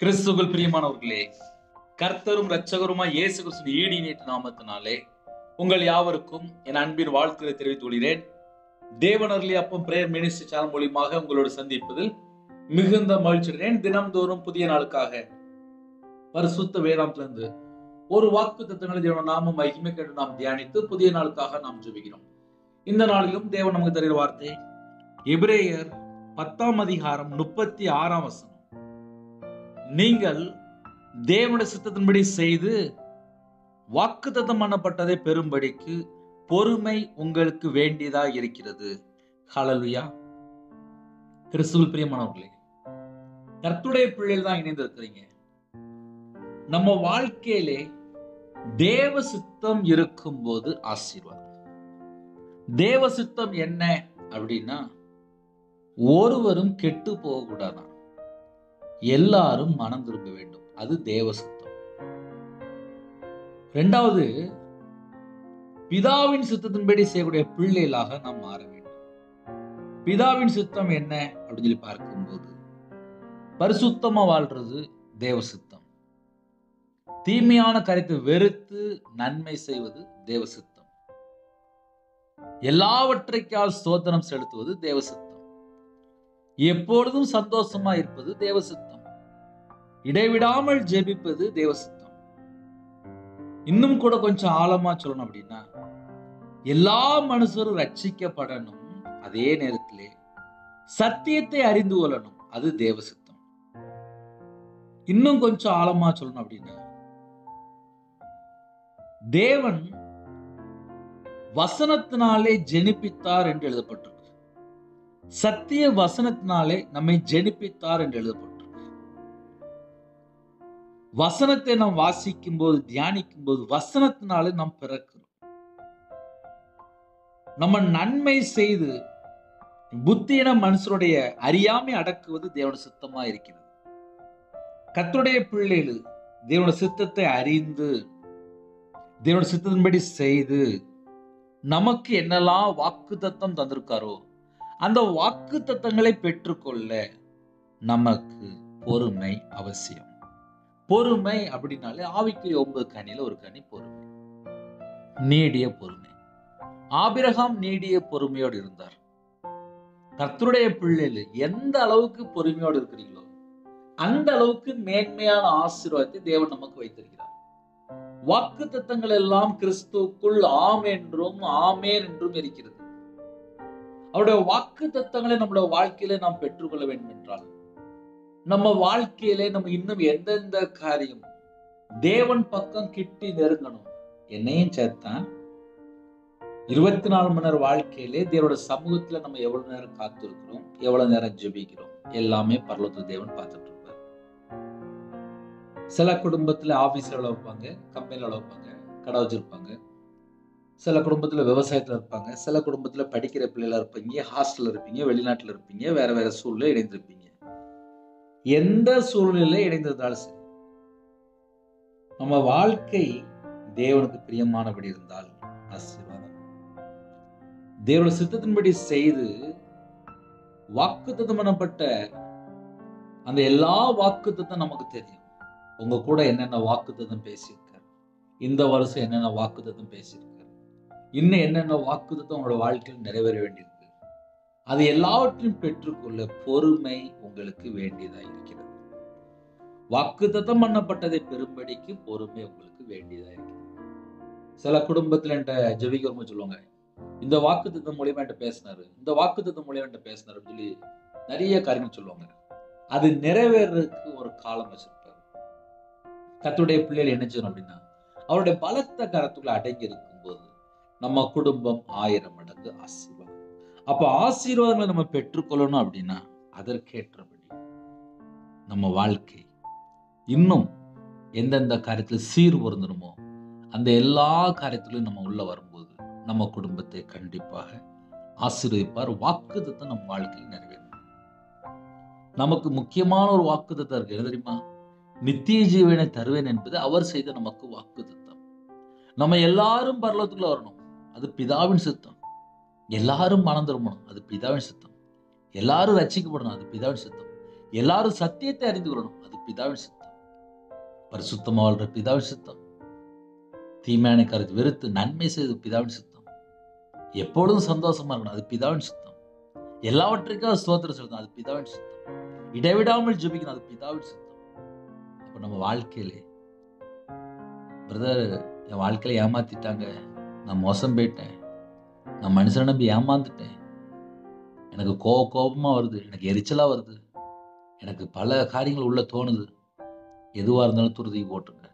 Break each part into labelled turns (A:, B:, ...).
A: கிறிஸ்துவுக்குள் பிரியமானவர்களே, கர்த்தரும் இரட்சகருமாய் இயேசு கிறிஸ்துவின் ஈடினேற்ற நாமத்தினாலே உங்கள் யாவருக்கும் என் அன்பின் வாழ்த்துக்களை தெரிவித்துக் கொள்கிறேன். தேவன் அருளிய அப்பம் பிரேயர் மினிஸ்ட்ரி சேனல் மூலியமாக உங்களோடு சந்திப்பதில் மிகுந்த மகிழ்ச்சி அடைகிறேன். தினம்தோறும் புதிய நாளுக்காக பரிசுத்த வேதாந்திலிருந்து ஒரு வாக்கு தத்தங்களை தேவன் நாம மகிமை கண்டு நாம் தியானித்து புதிய நாளுக்காக நாம் ஜெபிக்கிறோம். இந்த நாளிலும் தேவன் நமக்கு தருகிற வார்த்தை எபிரேயர் 10ஆம் அதிகாரம் 36ஆம் வசனம். நீங்கள் தேவனுடைய சித்தத்தின்படி செய்து வாக்குத்தத்தம் பண்ணப்பட்டதை பெறும்படிக்கு பொறுமை உங்களுக்கு வேண்டியதா இருக்கிறது. ஹல்லேலூயா. கிறிஸ்துவுக்குள் பிரியமானவர்களே, கர்த்தருடைய பிள்ளைகள் தான் இணைந்திருக்கிறீங்க. நம்ம வாழ்க்கையிலே தேவ சித்தம் இருக்கும்போது ஆசீர்வாதம். தேவ சித்தம் என்ன அப்படின்னா, ஒருவரும் கெட்டு போக கூடாதான், எல்லாரும் மனம் திரும்ப வேண்டும். அது தேவ சித்தம். இரண்டாவது, பிதாவின் சித்தத்தின்படி செய்யக்கூடிய பிள்ளைகளாக நாம் மாற வேண்டும். பிதாவின் சித்தம் என்ன அப்படின்னு சொல்லி பார்க்கும்போது, பரிசுத்தமா வாழ்றது தேவ சித்தம். தீமையான காரியத்தை வெறுத்து நன்மை செய்வது தேவ சித்தம். எல்லாவற்றைக்கால் ஸ்தோத்திரம் செலுத்துவது தேவ சித்தம். எப்பொழுதும் சந்தோஷமா இருப்பது தேவ சித்தம். இடைவிடாமல் ஜெபிப்பது தேவ சித்தம். இன்னும் கூட கொஞ்சம் ஆழமா சொல்லணும் அப்படின்னா, எல்லா மனுஷரும் ரட்சிக்கப்படணும், அதே நேரத்திலே சத்தியத்தை அறிந்து கொள்ளணும், அது தேவ சித்தம். இன்னும் கொஞ்சம் ஆழமா சொல்லணும் அப்படின்னா, தேவன் வசனத்தினாலே ஜெனிப்பித்தார் என்று எழுதப்பட்டிருக்கு. சத்திய வசனத்தினாலே நம்மை ஜெனிப்பித்தார் என்று எழுதப்பட்டிருக்கு. வசனத்தை நாம் வாசிக்கும் போது, தியானிக்கும் போது, வசனத்தினாலே நாம் பிறக்கிறோம். நம்ம நன்மை செய்து புத்தியின மனுஷருடைய அறியாமை அடக்குவது தேவனுடைய சித்தமா இருக்கிறது. கர்த்தருடைய பிள்ளைகள் தேவனுடைய சித்தத்தை அறிந்து தேவனுடைய சித்தத்தின்படி செய்து நமக்கு என்னெல்லாம் வாக்கு தத்தம் தந்திருக்காரோ அந்த வாக்கு தத்தங்களை பெற்றுக்கொள்ள நமக்கு பொறுமை அவசியம். பொறுமை அப்படின்னாலே ஆவிக்குரிய 9 கனியில ஒரு கனி பொறுமை, நீடிய பொறுமை. ஆபிரகாம் நீடிய பொறுமையோடு இருந்தார். கர்த்தருடைய பிள்ளைகள் எந்த அளவுக்கு பொறுமையோடு இருக்கிறீங்களோ அந்த அளவுக்கு மேன்மையான ஆசீர்வாதத்தை தேவன் நமக்கு வைத்திருக்கிறார். வாக்கு தத்தங்கள் எல்லாம் கிறிஸ்துவுக்குள் ஆம் என்றும் ஆமேன் என்றும் இருக்கிறது. அவருடைய வாக்கு தத்தங்களை நம்முடைய வாழ்க்கையில நாம் பெற்றுக்கொள்ள வேண்டும் என்றால், நம்ம வாழ்க்கையிலே நம்ம இன்னும் எந்தெந்த காரியம் தேவன் பக்கம் கிட்டி நெருங்கணும். என்னையும் சேர்த்தான் 24 மணி நேரம் வாழ்க்கையிலே தேவனுடைய சமூகத்துல நம்ம எவ்வளவு நேரம் காத்திருக்கிறோம், எவ்வளவு நேரம் ஜெபிக்கிறோம், எல்லாமே பரலோகத்துல தேவன் பார்த்துட்டு இருப்பார். சில குடும்பத்துல ஆபீஸ்ல வேலை வைப்பாங்க, கம்பெனில வேலை வைப்பாங்க, கடை வச்சிருப்பாங்க. சில குடும்பத்துல விவசாயத்துல இருப்பாங்க, சில குடும்பத்துல படிக்கிற பிள்ளைகளா இருப்பீங்க, ஹாஸ்டல்ல இருப்பீங்க, வெளிநாட்டுல இருப்பீங்க, வேற வேற சூழ்நிலை இணைந்திருப்பீங்க. எந்த சூழ்நிலையில இணைந்திருந்தாலும் சரி, நம்ம வாழ்க்கை தேவனுக்கு பிரியமானபடி இருந்தால் ஆசீர்வாதம். தேவனுடைய சித்தத்தின்படி செய்து வாக்குத்தத்தம் பண்ணப்பட்ட அந்த எல்லா வாக்குத்தத்தம் நமக்கு தெரியும். உங்க கூட என்னென்ன வாக்குத்தத்தம் பேசியிருக்காரு, இந்த வருஷம் என்னென்ன வாக்குத்தத்தம் பேசியிருக்காரு, இன்னும் என்னென்ன வாக்குத்தத்தம் உங்களோட வாழ்க்கையில் நிறைவேற வேண்டியிருக்கு, அது எல்லாவற்றையும் பெற்றுக்கொள்ள பொறுமை உங்களுக்கு வேண்டியதா இருக்கிறது. வாக்குத்தத்தம் பண்ணப்பட்டதை பெறும்படிக்கு பொறுமை உங்களுக்கு வேண்டியதா இருக்கிறது. சில குடும்பத்துல என்கிட்ட ஜெபிக்கிறவங்க சொல்லுவாங்க, இந்த வாக்குத்தத்தம் மூலியமா என்கிட்ட பேசினாரு, இந்த வாக்குத்தத்தம் மூலியமா என்கிட்ட பேசினாரு சொல்லி நிறைய காரியங்கள் சொல்லுவாங்க. அது நிறைவேறதுக்கு ஒரு காலம் வச்சிருப்பாரு. கர்த்தருடைய பிள்ளைகள் என்ன செய்யணும் அப்படின்னா, அவருடைய பலத்த கரத்துக்குள்ள அடங்கி இருக்கும் போது நம்ம குடும்பம் 1000 மடங்கு ஆசீர்வாதம். அப்ப ஆசீர்வாதங்களை நம்ம பெற்றுக்கொள்ளணும் அப்படின்னா, அதற்கேற்றபடி நம்ம வாழ்க்கை இன்னும் எந்தெந்த காரியத்துல சீர் பொருந்தணுமோ அந்த எல்லா காரியத்திலும் நம்ம உள்ள வரும்போது நம்ம குடும்பத்தை கண்டிப்பாக ஆசீர்வதிப்பார். வாக்குத்தத்தம் நம்ம வாழ்க்கையில் நிறைவேறும். நமக்கு முக்கியமான ஒரு வாக்குத்தத்தம் இருக்கு, என்ன தெரியுமா? நித்திய ஜீவனை தருவேன் என்பது அவர் செய்த நமக்கு வாக்குத்தத்தம். நம்ம எல்லாரும் பரலோகத்துக்குள்ள வரணும், அது பிதாவின் சித்தம். எல்லாரும் மனம் திரும்பணும், அது பிதாவின் சித்தம். எல்லாரும் ரட்சிக்கப்படணும், அது பிதாவின் சித்தம். எல்லாரும் சத்தியத்தை அறிந்து கொள்ளணும், அது பிதாவின் சித்தம். பரிசுத்தமா வாழ்ற பிதாவின் சித்தம். தீமையான கருத்து வெறுத்து நன்மை செய்து பிதாவின் சித்தம். எப்பொழுதும் சந்தோஷமா இருக்கணும், அது பிதாவின் சித்தம். எல்லாவற்றுக்கும் ஸ்தோத்திரம் செலுத்தணும், அது பிதாவின் சித்தம். இடைவிடாமல் ஜெபிக்கணும், அது பிதாவின் சித்தம். அப்ப நம்ம வாழ்க்கையிலே பிரதர், என் வாழ்க்கையில ஏமாத்திட்டாங்க, நான் மோசம் போயிட்டேன், நான் மனுஷனை நம்பி ஏமாந்துட்டேன், எனக்கு கோபமா வருது, எனக்கு எரிச்சலா வருது, எனக்கு பல காரியங்கள் உள்ள தோணுது. எதுவா இருந்தாலும் துருதி போட்டுங்க.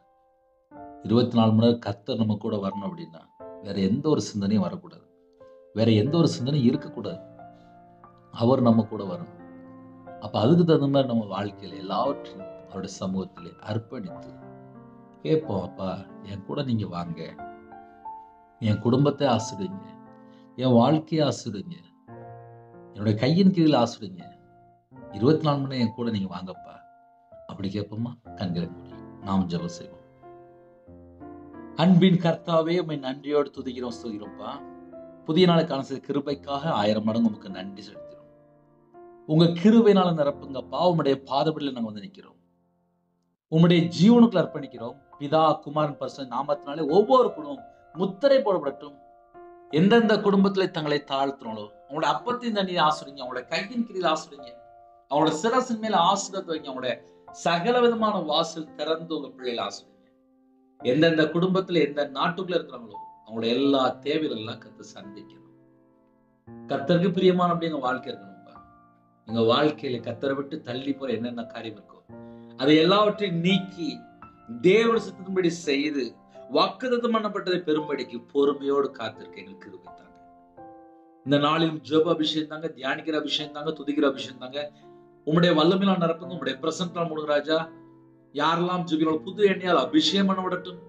A: 24 மணி நேரம் கர்த்தர் நம்ம கூட வரணும் அப்படின்னா வேற எந்த ஒரு சிந்தனையும் வரக்கூடாது, வேற எந்த ஒரு சிந்தனையும் இருக்கக்கூடாது. அவர் நம்ம கூட வரணும். அப்ப அதுக்கு தகுந்த மாதிரி நம்ம வாழ்க்கையில எல்லாவற்றையும் அவருடைய சமூகத்திலே அர்ப்பணித்து கேட்போம். அப்பா, என் கூட நீங்க வாங்க, என் குடும்பத்தை ஆசிடுங்க, என் வாழ்க்கையை ஆசிடுங்க, என்னுடைய கையின் கீழில் ஆசிடுங்க, 24 மணி நேரம் என் கூட நீங்க வாங்கப்பா. அப்படி கேட்போமா? கண்களை மூடி நாம் ஜெபம் செய்வோம். அன்பின் கர்த்தாவே, உம்மை நன்றியோடு துதிக்கிறோம், ஸ்தோத்திரம்ப்பா. புதிய நாளுக்கான சில கிருபைக்காக 1000 மடங்கு உமக்கு நன்றி செலுத்துகிறோம். உங்க கிருபையினால நிரப்புங்கப்பா. உம்முடைய பாதபடியில் நாங்க வந்து நிற்கிறோம், உம்முடைய ஜீவனுக்குள்ள அர்ப்பணிக்கிறோம். பிதா, குமாரன், பரிசுத்த நாமத்தினாலே ஒவ்வொரு குடும்பம் முத்திரை போடப்படட்டும். எந்தெந்த குடும்பத்துல தங்களை தாழ்த்தினாலோ அவங்களோட அப்பத்தின் தண்ணீரை ஆசிரிங்க, அவங்களோட கையின் கீழில் ஆசிரிங்க, அவங்களோட சிரசின் மேல ஆசிரியத்தை வைங்க, அவங்களுடைய சகல விதமான வாசல் திறந்து உங்க பிள்ளைகளை ஆசிரிங்க. எந்தெந்த குடும்பத்துல எந்த நாட்டுக்குள்ள இருக்கிறாங்களோ அவங்களோட எல்லா தேவைகள் எல்லாம் கத்து சந்திக்கணும். கர்த்தருக்கு பிரியமான அப்படி எங்க வாழ்க்கை இருக்கணும்ப்பா. எங்க வாழ்க்கையில கர்த்தரை விட்டு தள்ளி போற என்னென்ன காரியம் இருக்கோ அதை எல்லாவற்றையும் நீக்கி தேவனுடைய சித்தத்தின்படி செய்து வாக்குத்தத்தம் பண்ணப்பட்டதை பெரும்படிக்கு பொறுமையோடு காத்திருக்க எங்களுக்கு கிருபை தாங்க. இந்த நாளிலும் ஜெப அபிஷேகம் தாங்க, தியானிக்கிற அபிஷேகம் தாங்க, துதிக்கிற அபிஷேகம் தாங்க. உம்முடைய வல்லமையினால் நிரப்புங்க, உம்முடைய பிரசன்னால் மூடுங்க ராஜா. யாரெல்லாம் ஜெபிக்கிறோம் புது எண்ணெயால் அபிஷேகம் பண்ண விடட்டும்.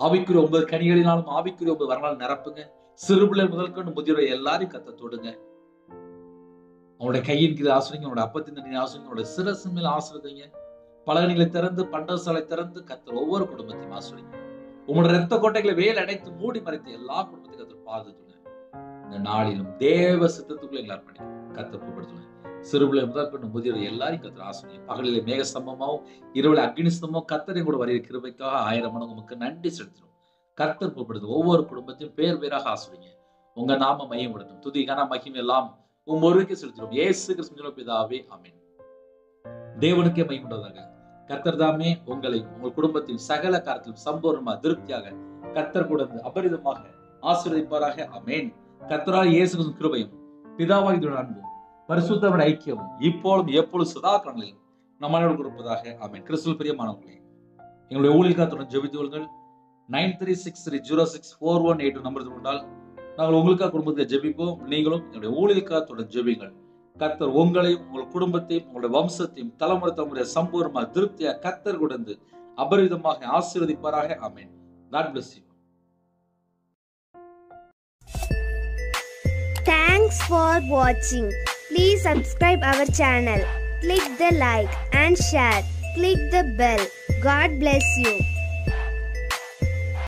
A: ஆவிக்குரிய 9 கனிகளினாலும் ஆவிக்குரிய 9 வரனால் நிரப்புங்க. சிறுபிள்ளை முதல் கொண்டு முதியோரை எல்லாரையும் கத்த தொடுங்க. அவனுடைய கையின் கீழ் ஆசிரியங்க, அவனுடைய அப்பத்தின் தண்ணீர் ஆசிரியங்க, அவனுடைய சிரசின் மேல் ஆசிரியங்க. பலகணிகளை திறந்து பண்டசாலை திறந்து கத்தர் ஒவ்வொரு குடும்பத்தையும் ஆசிரியங்க. உங்களுடைய ரத்த கோட்டைகளை வேல் அடைத்து மூடி மறைத்து எல்லா குடும்பத்தையும் கத்தர் பாதுகாத்துங்க. இந்த நாளிலும் தேவ சித்தத்துக்குள்ள எங்களை அர்ப்பணிங்க, கத்தர் கூப்பிடுத்துங்க. சிறுபிள்ளை முதல் கொண்டு முதியோரை எல்லாரையும் கத்தர் ஆசிரியங்க. பகலிலே மேக ஸ்தம்பமாவும் இரவுல அக்னி ஸ்தம்பமும் கத்தரையும் கூட வருகிற கிருபைக்காக 1000 மடங்கு உமக்கு நன்றி செலுத்துறோம். கர்த்தர் கூப்பிடுது ஒவ்வொரு குடும்பத்தையும் பேர் பேராக ஆசிரியங்க. உங்க நாம மையப்படுத்தும். துதி கன மகிமை எல்லாம் ஒருவருக்கே செலுத்துறோம். இயேசு கிறிஸ்துவின் பிதாவே, ஆமென். தேவனுக்கே மகிமை உண்டாவதாக. கர்த்தர் தாமே உங்களையும் உங்கள் குடும்பத்தையும் சகல காரியத்திலும் சம்பூர்ணமா திருப்தியாக கர்த்தர் கூட அபரிதமாக ஆசீர்வதிப்பாராக. ஆமென். கர்த்தராகிய இயேசு கிறிஸ்துவின் கிருபையும் பிதாவாகிய அன்பும் பரிசுத்தமான ஐக்கியமும் இப்பொழுதும் எப்பொழுதும் சதா காலங்களிலும் நம்மளோடு கொடுப்பதாக. ஆமென். கிறிஸ்துவில் பிரியமானவர்களே, எங்களுடைய ஊழியக்காரத்துடன் ஜெபித்து கொள்ளுங்கள். 9363064182 நம்பர் கொண்டால் நாங்கள் உங்களுக்காக குடும்பத்தை ஜெபிப்போம். நீங்களும் என்னுடைய ஊழியக்காரத்துடன் ஜெபிங்கள். கர்த்தர் உங்களையும் உங்கள் குடும்பத்தையும் உங்களுடைய வம்சத்தையும் தலைமுறை தலைமுறை சம்பூர்ணமாக திருப்தியாக கர்த்தர் கொடுத்து அபரிதமாக ஆசீர்வதிப்பாராக. ஆமென். God bless you.
B: Thanks for watching. Please subscribe our channel. Click the like and share. Click the bell. God bless you.